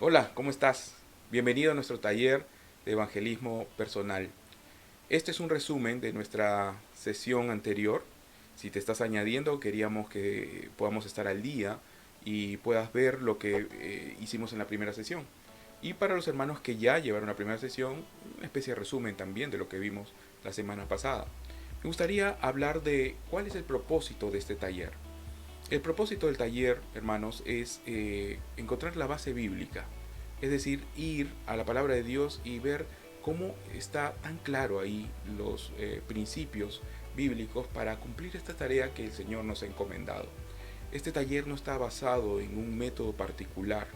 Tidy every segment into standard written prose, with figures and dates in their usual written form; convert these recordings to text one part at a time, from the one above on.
Hola, ¿cómo estás? Bienvenido a nuestro taller de evangelismo personal. Este es un resumen de nuestra sesión anterior. Si te estás añadiendo, queríamos que podamos estar al día y puedas ver lo que hicimos en la primera sesión. Y para los hermanos que ya llevaron la primera sesión, una especie de resumen también de lo que vimos la semana pasada. Me gustaría hablar de cuál es el propósito de este taller. El propósito del taller, hermanos, es encontrar la base bíblica, es decir, ir a la palabra de Dios y ver cómo está tan claro ahí los principios bíblicos para cumplir esta tarea que el Señor nos ha encomendado. Este taller no está basado en un método particular.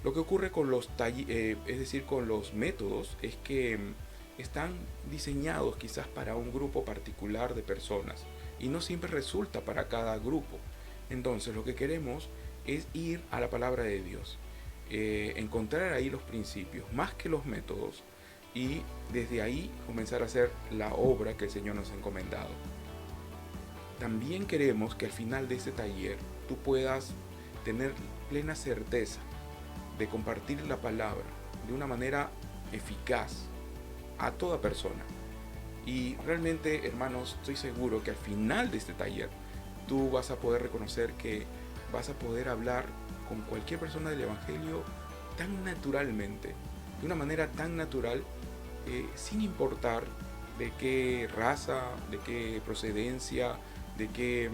Lo que ocurre con los es decir, con los métodos, es que están diseñados quizás para un grupo particular de personas y no siempre resulta para cada grupo. Entonces lo que queremos es ir a la palabra de Dios, encontrar ahí los principios más que los métodos y desde ahí comenzar a hacer la obra que el Señor nos ha encomendado. También queremos que al final de este taller tú puedas tener plena certeza de compartir la palabra de una manera eficaz a toda persona. Y realmente, hermanos, estoy seguro que al final de este taller tú vas a poder reconocer que vas a poder hablar con cualquier persona del Evangelio tan naturalmente, de una manera tan natural, sin importar de qué raza, de qué procedencia, de qué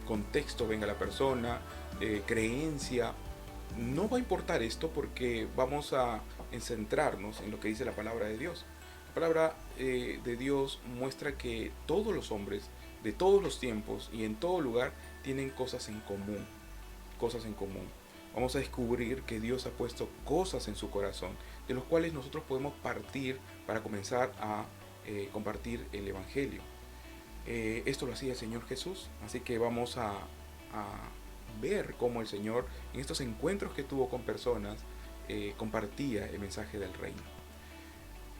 contexto venga la persona, creencia. No va a importar esto porque vamos a centrarnos en lo que dice la palabra de Dios. La palabra de Dios muestra que todos los hombres de todos los tiempos y en todo lugar tienen cosas en común, cosas en común. Vamos a descubrir que Dios ha puesto cosas en su corazón, de los cuales nosotros podemos partir para comenzar a compartir el Evangelio. Esto lo hacía el Señor Jesús, así que vamos a ver cómo el Señor en estos encuentros que tuvo con personas compartía el mensaje del reino.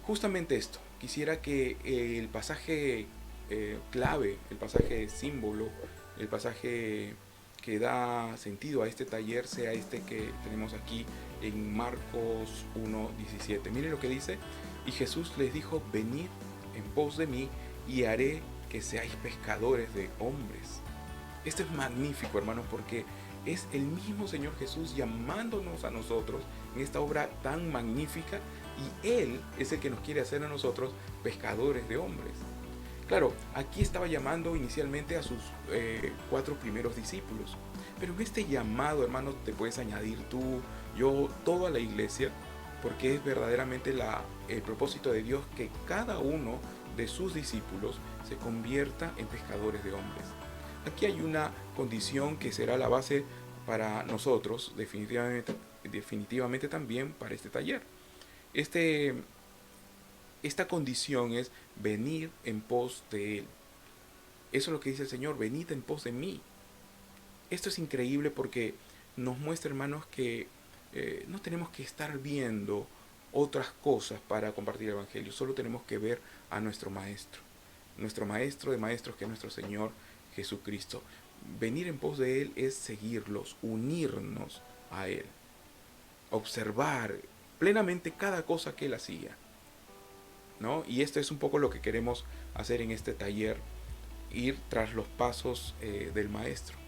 Justamente esto, quisiera que el pasaje clave, el pasaje símbolo, el pasaje que da sentido a este taller sea este que tenemos aquí en Marcos 1:17. Miren lo que dice: y Jesús les dijo: venid en pos de mí y haré que seáis pescadores de hombres. Esto es magnífico, hermanos, porque es el mismo Señor Jesús llamándonos a nosotros en esta obra tan magnífica, y Él es el que nos quiere hacer a nosotros pescadores de hombres. Claro, aquí estaba llamando inicialmente a sus 4 primeros discípulos, pero en este llamado, hermanos, te puedes añadir tú, yo, toda la iglesia, porque es verdaderamente el propósito de Dios que cada uno de sus discípulos se convierta en pescadores de hombres. Aquí hay una condición que será la base para nosotros, definitivamente también para este taller. Este, esta condición es venir en pos de Él. Eso es lo que dice el Señor: venid en pos de mí. Esto es increíble porque nos muestra, hermanos, que no tenemos que estar viendo otras cosas para compartir el Evangelio, solo tenemos que ver a nuestro Maestro de Maestros, que es nuestro Señor Jesucristo. Venir en pos de Él es seguirlos, unirnos a Él, observar plenamente cada cosa que Él hacía, ¿no? Y esto es un poco lo que queremos hacer en este taller, ir tras los pasos del Maestro.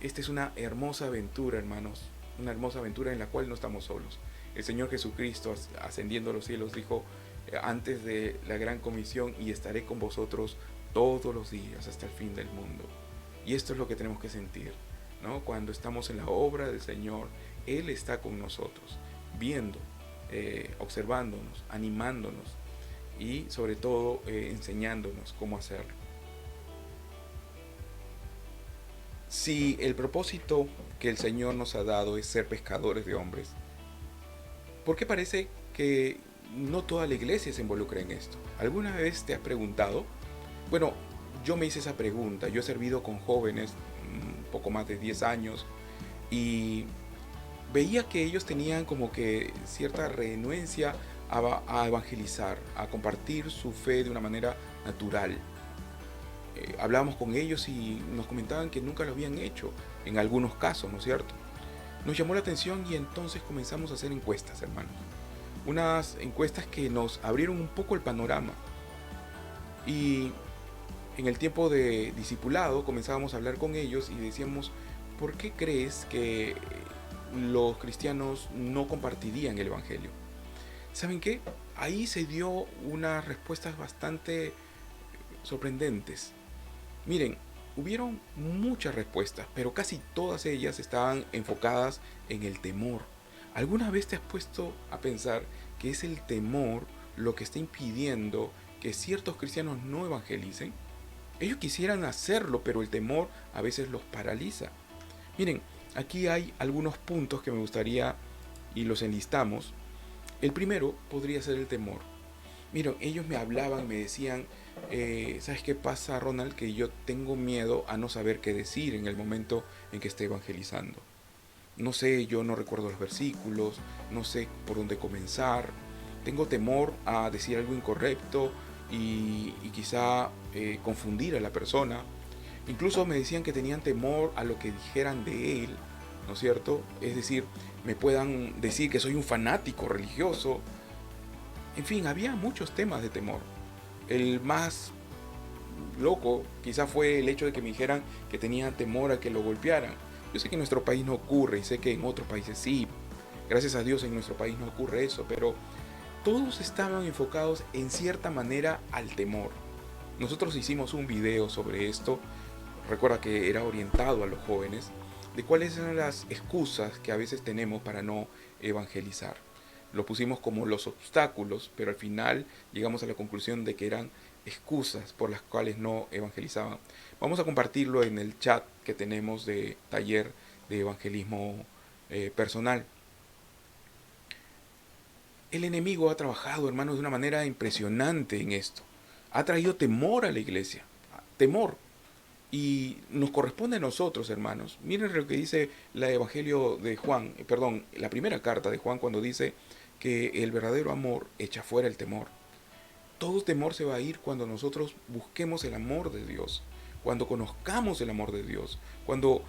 Esta es una hermosa aventura, hermanos, una hermosa aventura en la cual no estamos solos. El Señor Jesucristo, ascendiendo a los cielos, dijo antes de la gran comisión: y estaré con vosotros todos los días hasta el fin del mundo. Y esto es lo que tenemos que sentir, ¿no? Cuando estamos en la obra del Señor, Él está con nosotros, viendo, observándonos, animándonos y sobre todo enseñándonos cómo hacerlo. Si el propósito que el Señor nos ha dado es ser pescadores de hombres, ¿por qué parece que no toda la iglesia se involucra en esto? ¿Alguna vez te has preguntado? Bueno, yo me hice esa pregunta. Yo he servido con jóvenes un poco más de 10 años y veía que ellos tenían como que cierta renuencia a evangelizar, a compartir su fe de una manera natural. Hablábamos con ellos y nos comentaban que nunca lo habían hecho, en algunos casos, ¿no es cierto? nos llamó la atención y entonces comenzamos a hacer encuestas, hermanos. Unas encuestas que nos abrieron un poco el panorama. Y en el tiempo de discipulado comenzábamos a hablar con ellos y decíamos, ¿por qué crees que los cristianos no compartirían el Evangelio? ¿Saben qué? Ahí se dio unas respuestas bastante sorprendentes. Miren, hubieron muchas respuestas, pero casi todas ellas estaban enfocadas en el temor. ¿Alguna vez te has puesto a pensar que es el temor lo que está impidiendo que ciertos cristianos no evangelicen? Ellos quisieran hacerlo, pero el temor a veces los paraliza. Miren, aquí hay algunos puntos que me gustaría y los enlistamos. El primero podría ser el temor. Miren, ellos me hablaban, me decían, ¿sabes qué pasa, Ronald? Que yo tengo miedo a no saber qué decir en el momento en que esté evangelizando. No sé, yo no recuerdo los versículos, no sé por dónde comenzar. Tengo temor a decir algo incorrecto y quizá confundir a la persona. Incluso me decían que tenían temor a lo que dijeran de él, ¿no es cierto? Es decir, me puedan decir que soy un fanático religioso. En fin, había muchos temas de temor. El más loco quizá fue el hecho de que me dijeran que tenían temor a que lo golpearan. Yo sé que en nuestro país no ocurre y sé que en otros países sí. Gracias a Dios en nuestro país no ocurre eso, pero todos estaban enfocados en cierta manera al temor. Nosotros hicimos un video sobre esto, recuerda que era orientado a los jóvenes, de cuáles eran las excusas que a veces tenemos para no evangelizar. Lo pusimos como los obstáculos, pero al final llegamos a la conclusión de que eran excusas por las cuales no evangelizaban. Vamos a compartirlo en el chat que tenemos de taller de evangelismo personal. El enemigo ha trabajado, hermanos, de una manera impresionante en esto. Ha traído temor a la iglesia. Temor. Y nos corresponde a nosotros, hermanos. Miren lo que dice la Evangelio de Juan, la primera carta de Juan, cuando dice que el verdadero amor echa fuera el temor. Todo temor se va a ir cuando nosotros busquemos el amor de Dios, cuando conozcamos el amor de Dios, cuando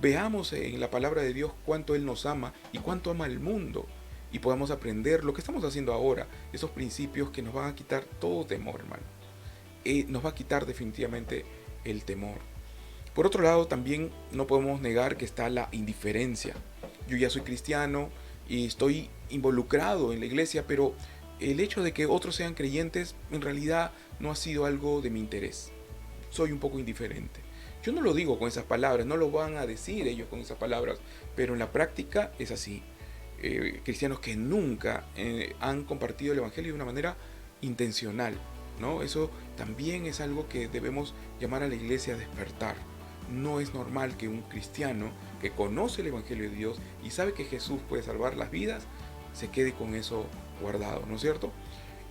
veamos en la palabra de Dios cuánto Él nos ama y cuánto ama al mundo, y podamos aprender lo que estamos haciendo ahora, esos principios que nos van a quitar todo temor, hermano. Nos va a quitar definitivamente el temor. Por otro lado, también no podemos negar que está la indiferencia. Yo ya soy cristiano y estoy involucrado en la iglesia, pero el hecho de que otros sean creyentes en realidad no ha sido algo de mi interés. Soy un poco indiferente. Yo no lo digo con esas palabras, no lo van a decir ellos con esas palabras, pero en la práctica es así. Cristianos que nunca han compartido el Evangelio de una manera intencional, ¿no? Eso también es algo que debemos llamar a la iglesia a despertar. No es normal que un cristiano que conoce el Evangelio de Dios y sabe que Jesús puede salvar las vidas, se quede con eso guardado, ¿no es cierto?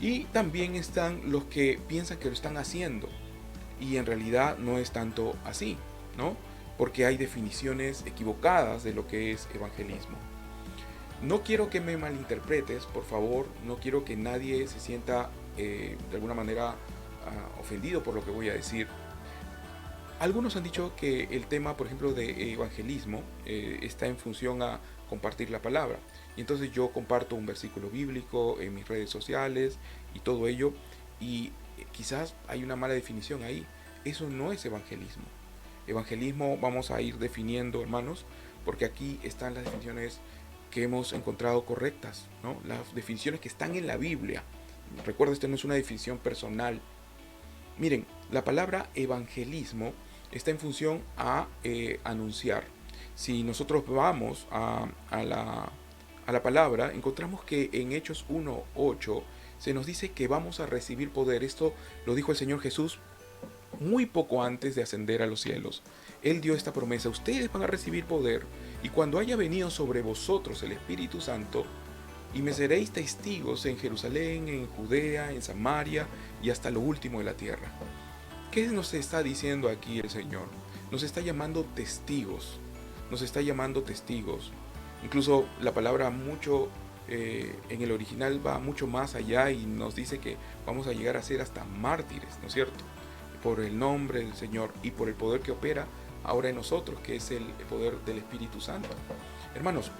Y también están los que piensan que lo están haciendo y en realidad no es tanto así, ¿no? Porque hay definiciones equivocadas de lo que es evangelismo. No quiero que me malinterpretes, por favor, no quiero que nadie se sienta de alguna manera ofendido por lo que voy a decir. Algunos han dicho que el tema, por ejemplo, de evangelismo está en función a compartir la palabra. Y entonces yo comparto un versículo bíblico en mis redes sociales y todo ello. Y quizás hay una mala definición ahí. Eso no es evangelismo. Evangelismo vamos a ir definiendo, hermanos, porque aquí están las definiciones que hemos encontrado correctas, ¿no? Las definiciones que están en la Biblia. Recuerda, esto no es una definición personal. Miren, la palabra evangelismo está en función a anunciar. Si nosotros vamos a la palabra, encontramos que en Hechos 1:8 se nos dice que vamos a recibir poder. Esto lo dijo el Señor Jesús muy poco antes de ascender a los cielos. Él dio esta promesa: ustedes van a recibir poder, y cuando haya venido sobre vosotros el Espíritu Santo, y me seréis testigos en Jerusalén, en Judea, en Samaria y hasta lo último de la tierra. ¿Qué nos está diciendo aquí el Señor? Nos está llamando testigos. Nos está llamando testigos. Incluso la palabra mucho en el original va mucho más allá y nos dice que vamos a llegar a ser hasta mártires, ¿no es cierto? Por el nombre del Señor y por el poder que opera ahora en nosotros, que es el poder del Espíritu Santo. Hermanos,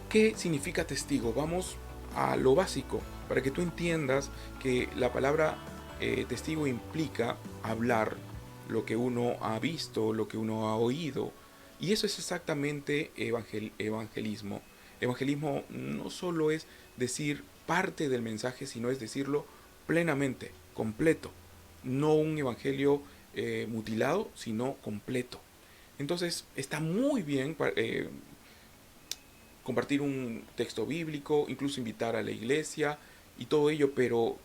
¿qué significa testigo? Vamos a lo básico, para que tú entiendas que la palabra testigo implica hablar lo que uno ha visto, lo que uno ha oído. Y eso es exactamente evangelismo. Evangelismo no solo es decir parte del mensaje, sino es decirlo plenamente, completo. No un evangelio mutilado, sino completo. Entonces está muy bien compartir un texto bíblico, incluso invitar a la iglesia y todo ello, pero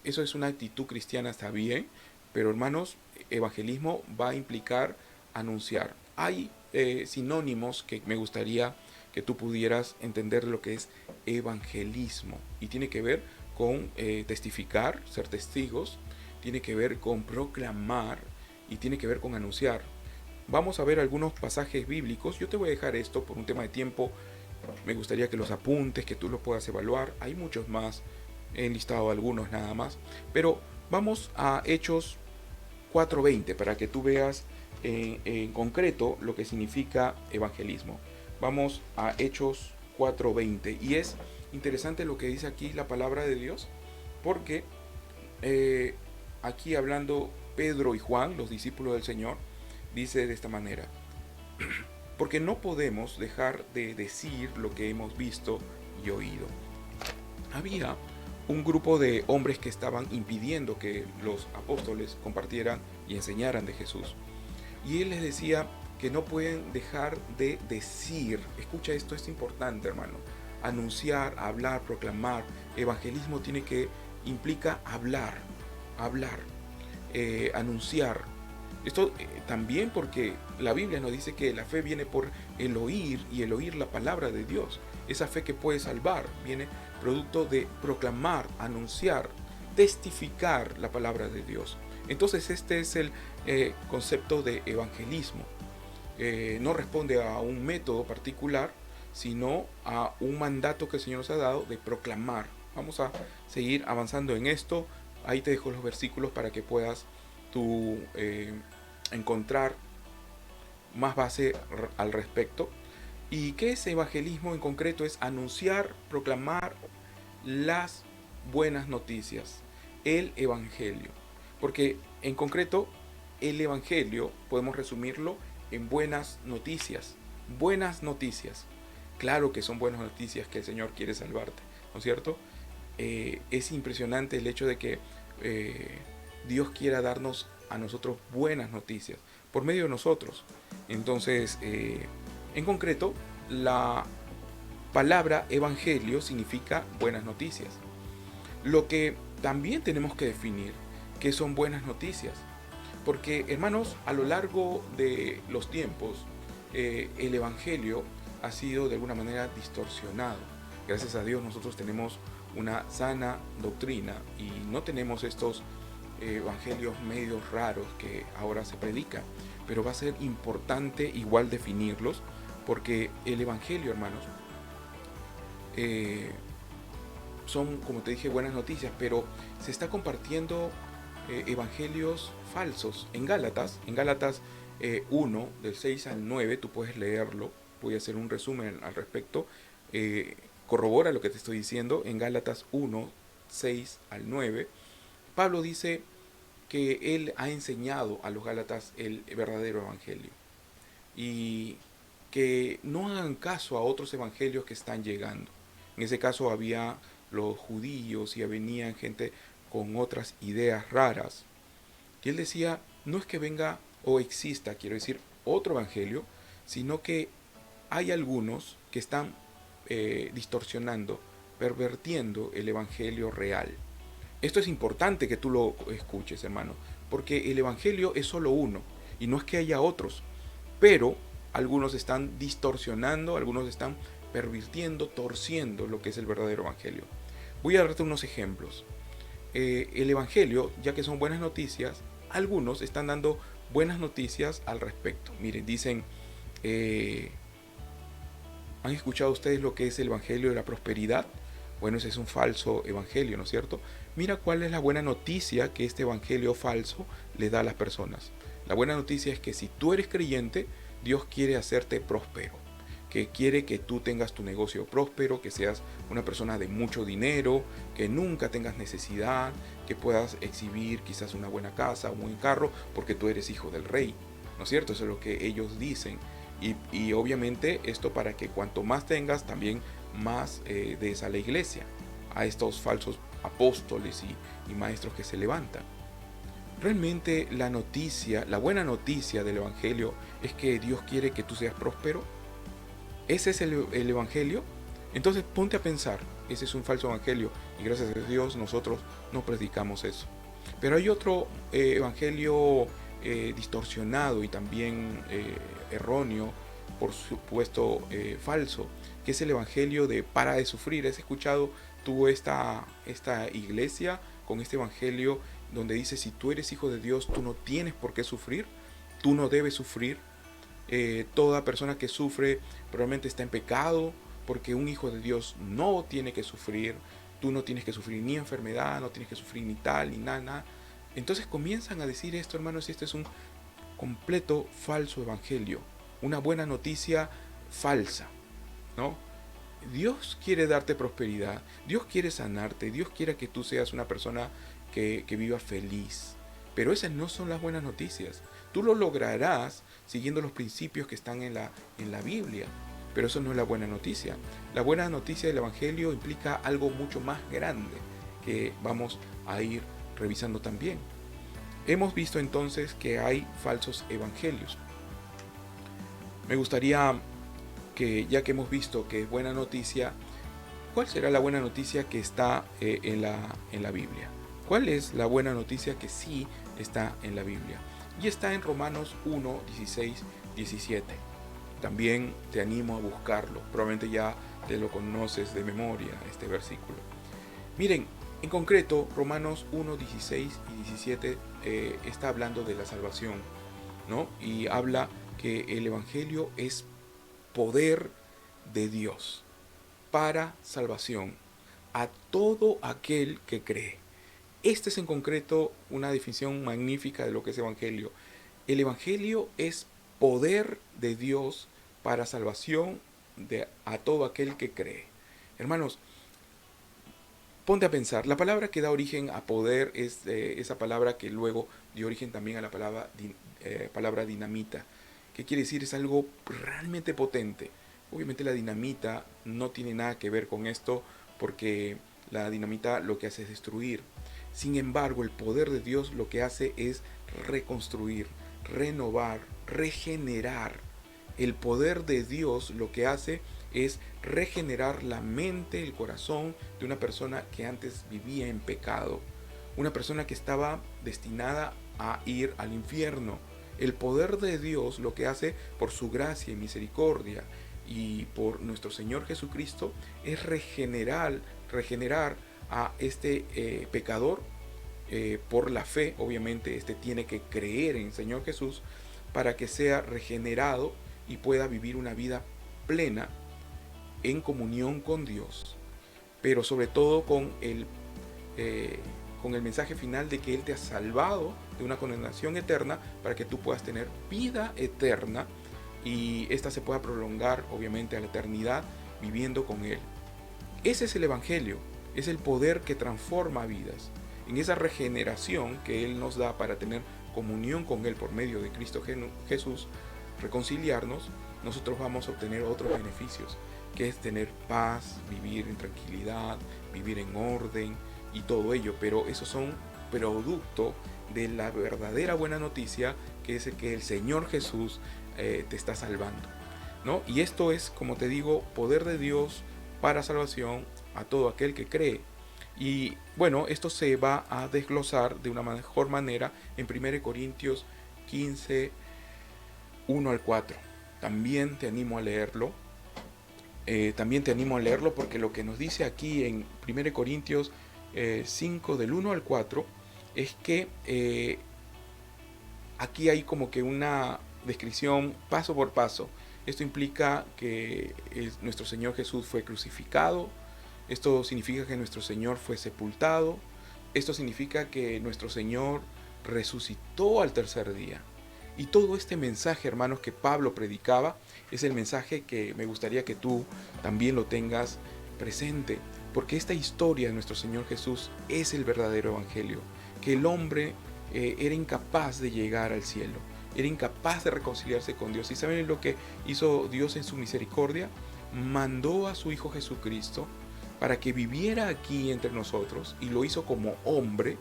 eso es una actitud cristiana, está bien, pero hermanos, evangelismo va a implicar anunciar. Hay sinónimos que me gustaría que tú pudieras entender lo que es evangelismo, y tiene que ver con testificar, ser testigos, tiene que ver con proclamar y tiene que ver con anunciar. Vamos a ver algunos pasajes bíblicos. Yo te voy a dejar esto por un tema de tiempo. Me gustaría que los apuntes, que tú los puedas evaluar. Hay muchos más. He enlistado algunos nada más. Pero vamos a Hechos 4:20 para que tú veas en concreto lo que significa evangelismo. Vamos a Hechos 4:20. Y es interesante lo que dice aquí la palabra de Dios, porque aquí hablando Pedro y Juan, los discípulos del Señor, dice de esta manera: porque no podemos dejar de decir lo que hemos visto y oído. Había un grupo de hombres que estaban impidiendo que los apóstoles compartieran y enseñaran de Jesús. Y él les decía que no pueden dejar de decir. Escucha, esto es importante, hermano. Anunciar, hablar, proclamar. Evangelismo implica hablar, anunciar. Esto también porque la Biblia nos dice que la fe viene por el oír, y el oír la palabra de Dios. Esa fe que puede salvar viene producto de proclamar, anunciar, testificar la palabra de Dios. Entonces este es el concepto de evangelismo. No responde a un método particular, sino a un mandato que el Señor nos ha dado de proclamar. Vamos a seguir avanzando en esto. Ahí te dejo los versículos para que puedas tú encontrar más base al respecto. ¿Y qué es evangelismo en concreto? Es anunciar, proclamar las buenas noticias, el evangelio. Porque en concreto el evangelio podemos resumirlo en buenas noticias. Buenas noticias. Claro que son buenas noticias que el Señor quiere salvarte, ¿no es cierto? Es impresionante el hecho de que Dios quiera darnos a nosotros buenas noticias por medio de nosotros. Entonces, en concreto, la palabra evangelio significa buenas noticias. Lo que también tenemos que definir qué son buenas noticias, porque, hermanos, a lo largo de los tiempos el evangelio ha sido de alguna manera distorsionado. Gracias a Dios nosotros tenemos una sana doctrina y no tenemos estos evangelios medios raros que ahora se predican, pero va a ser importante igual definirlos, porque el evangelio, hermanos, son, como te dije, buenas noticias, pero se está compartiendo evangelios falsos. En Gálatas 1, del 6 al 9, tú puedes leerlo. Voy a hacer un resumen al respecto. Corrobora lo que te estoy diciendo. En Gálatas 1, 6 al 9, Pablo dice que él ha enseñado a los gálatas el verdadero evangelio y que no hagan caso a otros evangelios que están llegando. En ese caso había los judíos y venían gente con otras ideas raras. Y él decía, no es que venga o exista, quiero decir, otro evangelio, sino que hay algunos que están distorsionando, pervertiendo el evangelio real. Esto es importante que tú lo escuches, hermano, porque el evangelio es solo uno, y no es que haya otros, pero algunos están distorsionando, algunos están pervirtiendo, torciendo lo que es el verdadero evangelio. Voy a darte unos ejemplos. El evangelio, ya que son buenas noticias, algunos están dando buenas noticias al respecto. Miren, dicen, ¿han escuchado ustedes lo que es el evangelio de la prosperidad? Bueno, ese es un falso evangelio, ¿no es cierto? Mira cuál es la buena noticia que este evangelio falso le da a las personas. La buena noticia es que si tú eres creyente, Dios quiere hacerte próspero, que quiere que tú tengas tu negocio próspero, que seas una persona de mucho dinero, que nunca tengas necesidad, que puedas exhibir quizás una buena casa, un buen carro, porque tú eres hijo del rey, ¿no es cierto? Eso es lo que ellos dicen. Y obviamente esto para que cuanto más tengas, también más des a la iglesia, a estos falsos apóstoles y maestros que se levantan. Realmente la noticia, la buena noticia del Evangelio es que Dios quiere que tú seas próspero. ¿Ese es el Evangelio? Entonces ponte a pensar, ese es un falso Evangelio y gracias a Dios nosotros no predicamos eso. Pero hay otro Evangelio distorsionado y también erróneo, por supuesto falso, que es el Evangelio de para de sufrir. ¿Has escuchado tú esta iglesia con este Evangelio donde dice si tú eres hijo de Dios tú no tienes por qué sufrir, tú no debes sufrir? Toda persona que sufre probablemente está en pecado, porque un hijo de Dios no tiene que sufrir. Tú no tienes que sufrir ni enfermedad, no tienes que sufrir ni tal, ni nada. Entonces comienzan a decir esto, hermanos, y este es un completo falso evangelio, una buena noticia falsa, ¿no? Dios quiere darte prosperidad, Dios quiere sanarte, Dios quiere que tú seas una persona que viva feliz. Pero esas no son las buenas noticias. Tú lo lograrás siguiendo los principios que están en la Biblia, pero eso no es la buena noticia. La buena noticia del Evangelio implica algo mucho más grande que vamos a ir revisando también. Hemos visto entonces que hay falsos evangelios. Me gustaría que, ya que hemos visto que es buena noticia, ¿cuál será la buena noticia que está en la Biblia? ¿Cuál es la buena noticia que sí está en la Biblia? Y está en Romanos 1, 16, 17. También te animo a buscarlo. Probablemente ya te lo conoces de memoria, este versículo. Miren, en concreto, Romanos 1, 16 y 17 está hablando de la salvación, ¿no? Y habla que el Evangelio es poder de Dios para salvación a todo aquel que cree. Esta es en concreto una definición magnífica de lo que es Evangelio. El Evangelio es poder de Dios para salvación a todo aquel que cree. Hermanos, ponte a pensar, la palabra que da origen a poder es esa palabra que luego dio origen también a la palabra dinamita. ¿Qué quiere decir? Es algo realmente potente. Obviamente la dinamita no tiene nada que ver con esto porque la dinamita lo que hace es destruir. Sin embargo, el poder de Dios lo que hace es reconstruir, renovar, regenerar. El poder de Dios lo que hace es regenerar la mente, el corazón de una persona que antes vivía en pecado. Una persona que estaba destinada a ir al infierno. El poder de Dios lo que hace por su gracia y misericordia y por nuestro Señor Jesucristo es regenerar a este pecador por la fe. Obviamente este tiene que creer en el Señor Jesús para que sea regenerado y pueda vivir una vida plena en comunión con Dios, pero sobre todo con el mensaje final de que Él te ha salvado de una condenación eterna para que tú puedas tener vida eterna y esta se pueda prolongar obviamente a la eternidad viviendo con Él. Ese es el Evangelio, es el poder que transforma vidas. En esa regeneración que Él nos da para tener comunión con Él por medio de Cristo Jesús, reconciliarnos, nosotros vamos a obtener otros beneficios, que es tener paz, vivir en tranquilidad, vivir en orden y todo ello. Pero esos son producto de la verdadera buena noticia, que es el que el Señor Jesús te está salvando, ¿no? Y esto es, como te digo, poder de Dios para salvación a todo aquel que cree. Y bueno, esto se va a desglosar de una mejor manera en 1 Corintios 15, 1 al 4. También te animo a leerlo. Porque lo que nos dice aquí en 1 Corintios 5 del 1 al 4 es que aquí hay como que una descripción paso por paso. Esto implica que nuestro Señor Jesús fue crucificado. Esto significa que nuestro Señor fue sepultado. Esto significa que nuestro Señor resucitó al tercer día. Y todo este mensaje, hermanos, que Pablo predicaba, es el mensaje que me gustaría que tú también lo tengas presente, porque esta historia de nuestro Señor Jesús es el verdadero evangelio, que el hombre era incapaz de llegar al cielo, era incapaz de reconciliarse con Dios. ¿Y saben lo que hizo Dios en su misericordia? Mandó a su Hijo Jesucristo para que viviera aquí entre nosotros, y lo hizo como hombre,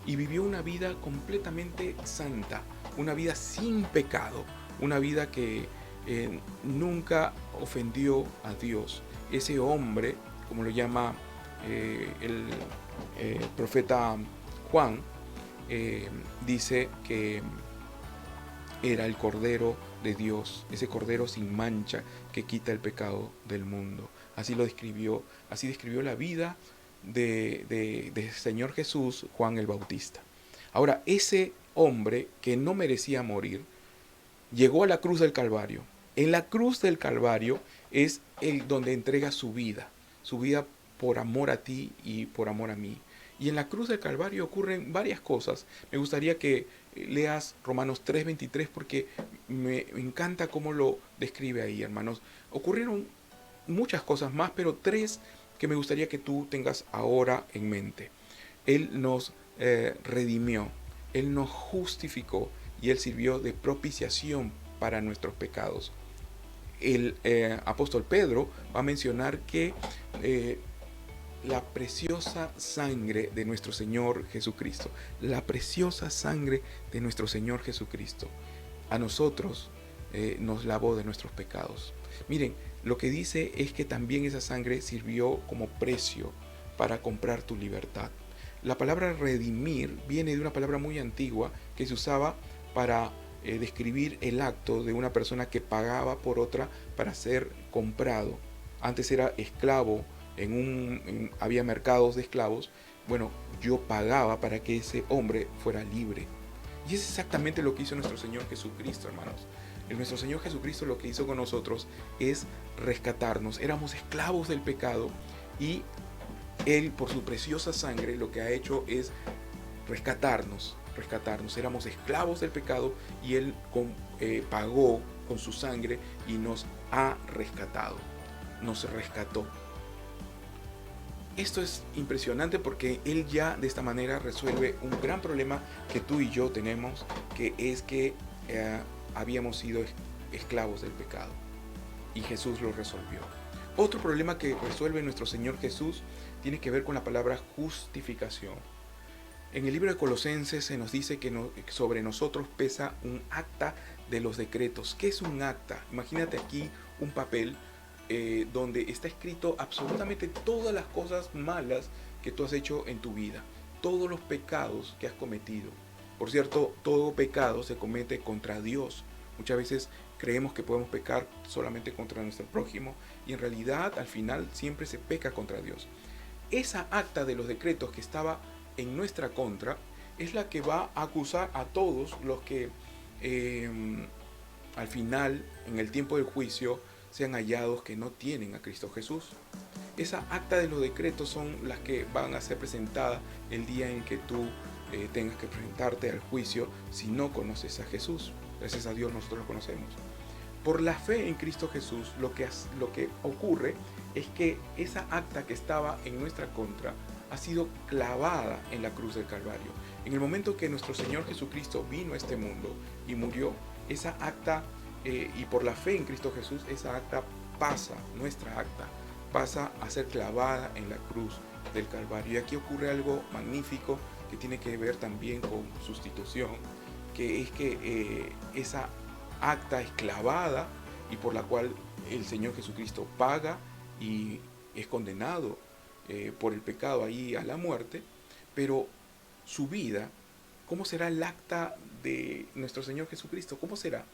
y vivió una vida completamente santa, una vida sin pecado, una vida que nunca ofendió a Dios. Ese hombre, como lo llama el profeta Juan, dice que era el Cordero de Dios, ese Cordero sin mancha que quita el pecado del mundo. Así lo describió, así describió la vida de Señor Jesús, Juan el Bautista. Ahora, ese hombre que no merecía morir, llegó a la cruz del Calvario. En la cruz del Calvario es el donde entrega su vida por amor a ti y por amor a mí. Y en la cruz del Calvario ocurren varias cosas. Me gustaría que leas Romanos 3:23 porque me encanta cómo lo describe ahí, hermanos. Ocurrieron muchas cosas más, pero tres que me gustaría que tú tengas ahora en mente. Él nos redimió, Él nos justificó y Él sirvió de propiciación para nuestros pecados. El apóstol Pedro va a mencionar que la preciosa sangre de nuestro Señor Jesucristo, la preciosa sangre de nuestro Señor Jesucristo, a nosotros nos lavó de nuestros pecados. Miren, lo que dice es que también esa sangre sirvió como precio para comprar tu libertad. La palabra redimir viene de una palabra muy antigua que se usaba para describir el acto de una persona que pagaba por otra para ser comprado. Antes era esclavo, había mercados de esclavos. Bueno, yo pagaba para que ese hombre fuera libre. Y es exactamente lo que hizo nuestro Señor Jesucristo, hermanos. Nuestro Señor Jesucristo lo que hizo con nosotros es rescatarnos. Éramos esclavos del pecado y Él, por su preciosa sangre, lo que ha hecho es rescatarnos. Éramos esclavos del pecado y Él pagó con su sangre y nos ha rescatado. Nos rescató. Esto es impresionante porque Él ya de esta manera resuelve un gran problema que tú y yo tenemos, que es que habíamos sido esclavos del pecado y Jesús lo resolvió. Otro problema que resuelve nuestro Señor Jesús tiene que ver con la palabra justificación. En el libro de Colosenses se nos dice que sobre nosotros pesa un acta de los decretos. ¿Qué es un acta? Imagínate aquí un papel donde está escrito absolutamente todas las cosas malas que tú has hecho en tu vida, todos los pecados que has cometido. Por cierto, todo pecado se comete contra Dios. Muchas veces creemos que podemos pecar solamente contra nuestro prójimo y en realidad al final siempre se peca contra Dios. Esa acta de los decretos que estaba en nuestra contra es la que va a acusar a todos los que al final, en el tiempo del juicio, sean hallados que no tienen a Cristo Jesús. Esa acta de los decretos son las que van a ser presentadas el día en que tú tengas que presentarte al juicio si no conoces a Jesús. Gracias a Dios nosotros lo conocemos. Por la fe en Cristo Jesús, lo que ocurre es que esa acta que estaba en nuestra contra ha sido clavada en la cruz del Calvario. En el momento que nuestro Señor Jesucristo vino a este mundo y murió, esa acta, y por la fe en Cristo Jesús, esa acta nuestra acta, pasa a ser clavada en la cruz del Calvario. Y aquí ocurre algo magnífico que tiene que ver también con sustitución, que es que esa acta es clavada y por la cual el Señor Jesucristo paga y es condenado por el pecado ahí a la muerte, pero su vida, ¿cómo será el acta de nuestro Señor Jesucristo? ¿Cómo será?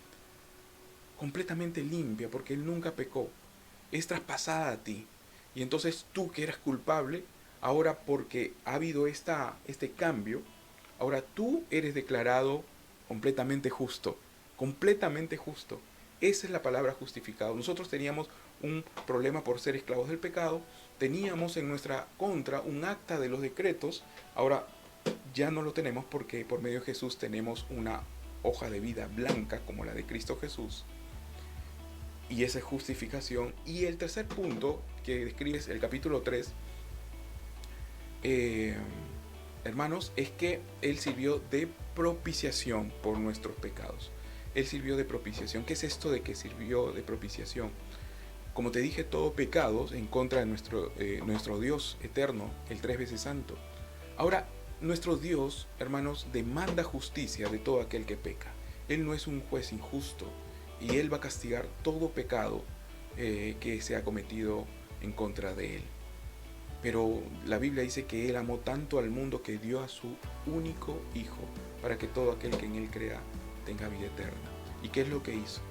Completamente limpia, porque Él nunca pecó. Es traspasada a ti. Y entonces tú que eras culpable, ahora porque ha habido este cambio, ahora tú eres declarado completamente justo. Completamente justo. Esa es la palabra justificado. Nosotros teníamos un problema por ser esclavos del pecado. Teníamos en nuestra contra un acta de los decretos. Ahora ya no lo tenemos porque por medio de Jesús tenemos una hoja de vida blanca como la de Cristo Jesús. Y esa es justificación. Y el tercer punto que describe el capítulo 3, hermanos, es que Él sirvió de propiciación por nuestros pecados. Él sirvió de propiciación. ¿Qué es esto de que sirvió de propiciación? Como te dije, todo pecado en contra de nuestro Dios eterno, el 3 veces santo. Ahora, nuestro Dios, hermanos, demanda justicia de todo aquel que peca. Él no es un juez injusto y Él va a castigar todo pecado que se ha cometido en contra de Él. Pero la Biblia dice que Él amó tanto al mundo que dio a su único Hijo para que todo aquel que en Él crea tenga vida eterna. ¿Y qué es lo que hizo?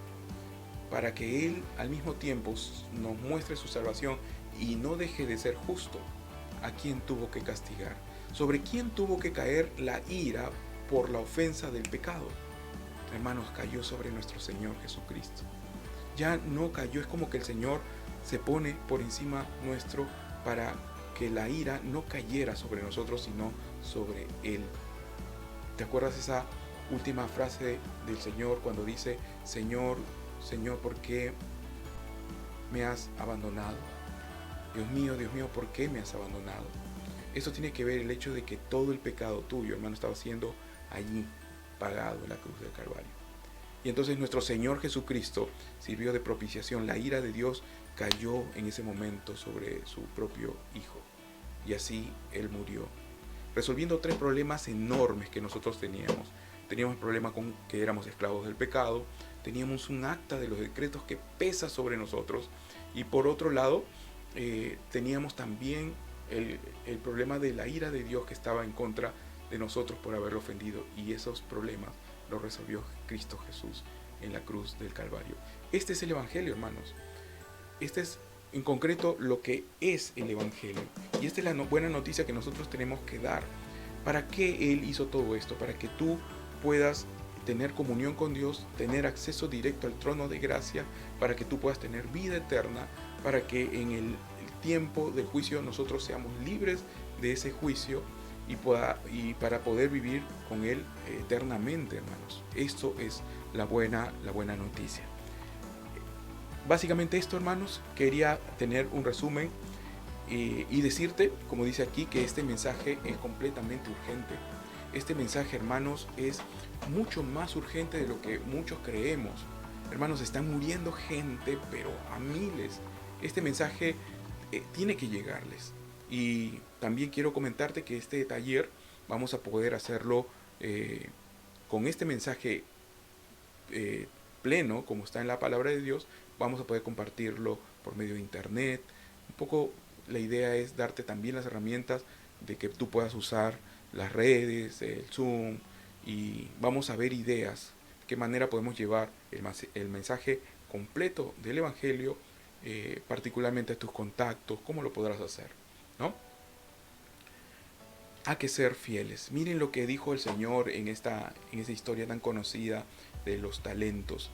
Para que Él al mismo tiempo nos muestre su salvación y no deje de ser justo, ¿a quién tuvo que castigar? ¿Sobre quién tuvo que caer la ira por la ofensa del pecado? Hermanos, cayó sobre nuestro Señor Jesucristo. Ya no cayó, es como que el Señor se pone por encima nuestro para que la ira no cayera sobre nosotros, sino sobre Él. ¿Te acuerdas esa última frase del Señor cuando dice: Señor, Señor, ¿por qué me has abandonado? Dios mío, ¿por qué me has abandonado? Esto tiene que ver el hecho de que todo el pecado tuyo, hermano, estaba siendo allí pagado en la cruz del Calvario. Y entonces nuestro Señor Jesucristo sirvió de propiciación. La ira de Dios cayó en ese momento sobre su propio Hijo. Y así Él murió, resolviendo 3 problemas enormes que nosotros teníamos. Teníamos el problema con que éramos esclavos del pecado. Teníamos un acta de los decretos que pesa sobre nosotros. Y por otro lado, teníamos también el problema de la ira de Dios que estaba en contra de nosotros por haberlo ofendido. Y esos problemas los resolvió Cristo Jesús en la cruz del Calvario. Este es el Evangelio, hermanos. Este es en concreto lo que es el Evangelio. Y esta es la buena noticia que nosotros tenemos que dar. ¿Para qué Él hizo todo esto? Para que tú puedas tener comunión con Dios, tener acceso directo al trono de gracia, para que tú puedas tener vida eterna, para que en el tiempo del juicio nosotros seamos libres de ese juicio y para poder vivir con Él eternamente, hermanos. Esto es la buena noticia. Básicamente esto, hermanos, quería tener un resumen y decirte, como dice aquí, que este mensaje es completamente urgente. Este mensaje, hermanos, es mucho más urgente de lo que muchos creemos. Hermanos, están muriendo gente, pero a miles. Este mensaje tiene que llegarles. Y también quiero comentarte que este taller vamos a poder hacerlo con este mensaje pleno, como está en la palabra de Dios. Vamos a poder compartirlo por medio de internet. Un poco la idea es darte también las herramientas de que tú puedas usar las redes, el Zoom, y vamos a ver ideas, de qué manera podemos llevar el mensaje completo del Evangelio, particularmente a tus contactos, cómo lo podrás hacer, ¿no? Hay que ser fieles. Miren lo que dijo el Señor en esta historia tan conocida de los talentos.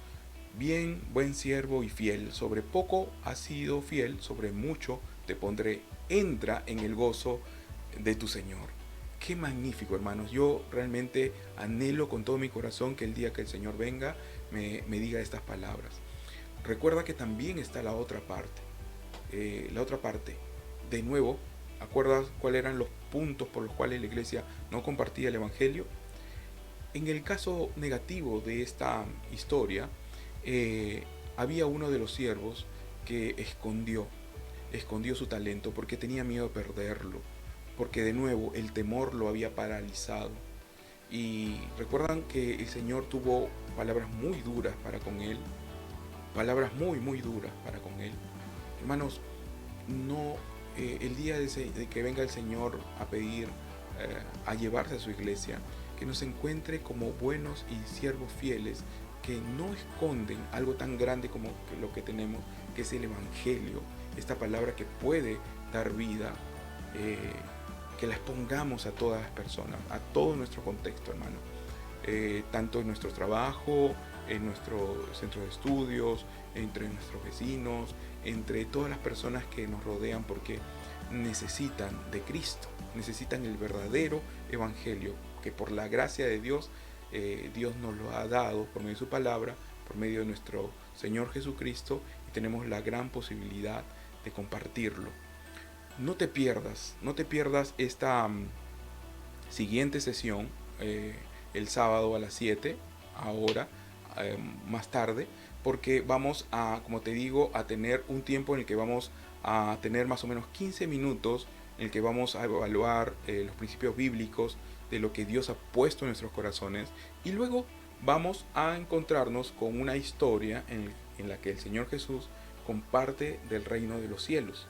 Bien, buen siervo y fiel, sobre poco has sido fiel, sobre mucho te pondré. Entra en el gozo de tu Señor. Qué magnífico, hermanos. Yo realmente anhelo con todo mi corazón que el día que el Señor venga me diga estas palabras. Recuerda que también está la otra parte. De nuevo, ¿acuerdas cuáles eran los puntos por los cuales la iglesia no compartía el Evangelio? En el caso negativo de esta historia, había uno de los siervos que escondió su talento porque tenía miedo de perderlo, porque de nuevo el temor lo había paralizado. Y recuerdan que el Señor tuvo palabras muy duras para con él, palabras muy duras para con él. Hermanos, no el día de que venga el Señor a pedir, a llevarse a su iglesia, que nos encuentre como buenos y siervos fieles, que no esconden algo tan grande como lo que tenemos, que es el Evangelio, esta palabra que puede dar vida, que la expongamos a todas las personas, a todo nuestro contexto, hermano, tanto en nuestro trabajo, en nuestro centro de estudios, entre nuestros vecinos, entre todas las personas que nos rodean, porque necesitan de Cristo, necesitan el verdadero Evangelio, que por la gracia de Dios Dios nos lo ha dado por medio de su palabra, por medio de nuestro Señor Jesucristo, y tenemos la gran posibilidad de compartirlo. No te pierdas esta siguiente sesión, el sábado a las 7, ahora, más tarde, porque vamos a, como te digo, a tener un tiempo en el que vamos a tener más o menos 15 minutos en el que vamos a evaluar los principios bíblicos de lo que Dios ha puesto en nuestros corazones, y luego vamos a encontrarnos con una historia en la que el Señor Jesús comparte del reino de los cielos.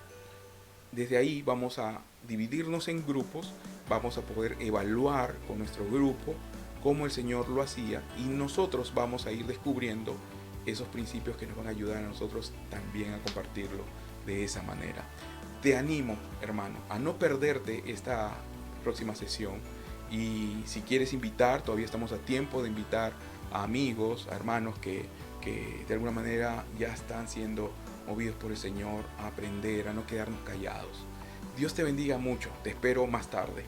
Desde ahí vamos a dividirnos en grupos, vamos a poder evaluar con nuestro grupo cómo el Señor lo hacía, y nosotros vamos a ir descubriendo esos principios que nos van a ayudar a nosotros también a compartirlo de esa manera. Te animo, hermano, a no perderte esta próxima sesión, y si quieres invitar, todavía estamos a tiempo de invitar a amigos, a hermanos que de alguna manera ya están siendo movidos por el Señor a aprender, a no quedarnos callados. Dios te bendiga mucho, te espero más tarde.